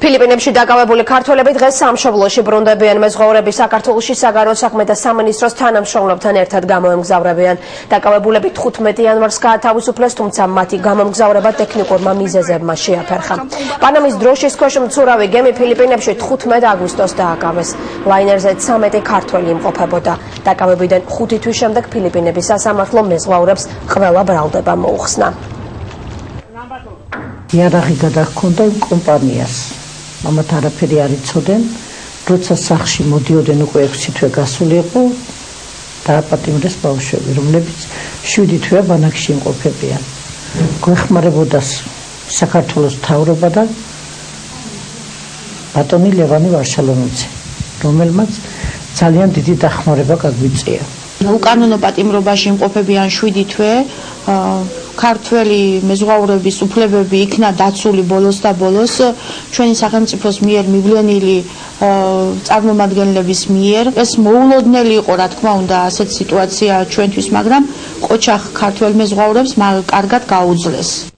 ფილიპინებში დაკავებული ქართველები დღეს სამშობლოში ბრუნდებიან. მეზღვაურები საქართველოში საგარეო საქმეთა სამინისტროს თანამშრომლებთან ერთად გამოემგზავრებიან. დაკავებულები 15 იანვარს გაათავისუფლეს, თუმცა მათი გამომგზავრება ტექნიკურმა მიზეზებმა შეაფერხა. პანამის დროშის ქვეშ მცურავი გემი ფილიპინებში 15 აგვისტოს დააკავეს. ლაინერზე 13 ქართველი იმყოფებოდა. დაკავებიდან 5 თვის შემდეგ ფილიპინების სასამართლო მეზღვაურებს ყველა ბრალდება მოუხსნა. იარაღი გადაჰქონდა იმ კომპანიას. მამათ არაფერი არ იცოდნენ, როცა სახლში მოდიოდნენ უკვე 6 თვე გასული იყო, დააპატიმრეს ბავშვები, რომლებიც 7 თვეა ბანაკში იმყოფებიან. გვეხმარებოდა საქართველოს მთავრობა და ბატონი ლევანი ვარშალონიძე, რომელმაც ძალიან დიდი დახმარება გაგვიწია. უკანონო პატიმრობაში იმყოფებიან 7 თვე. ქართველი მეზღვაურების უფლებები იქნა დაცული ბოლოს და ბოლოს ჩვენი სახელმწიფოს მიერ მივლენილი წარმომადგენლების მიერ. ეს მოულოდნელი იყო, რა თქმა უნდა, ასეთ სიტუაცია ჩვენთვის, მაგრამ ყოჩახ ქართველ მეზღვაურებს კარგად გაუძლეს.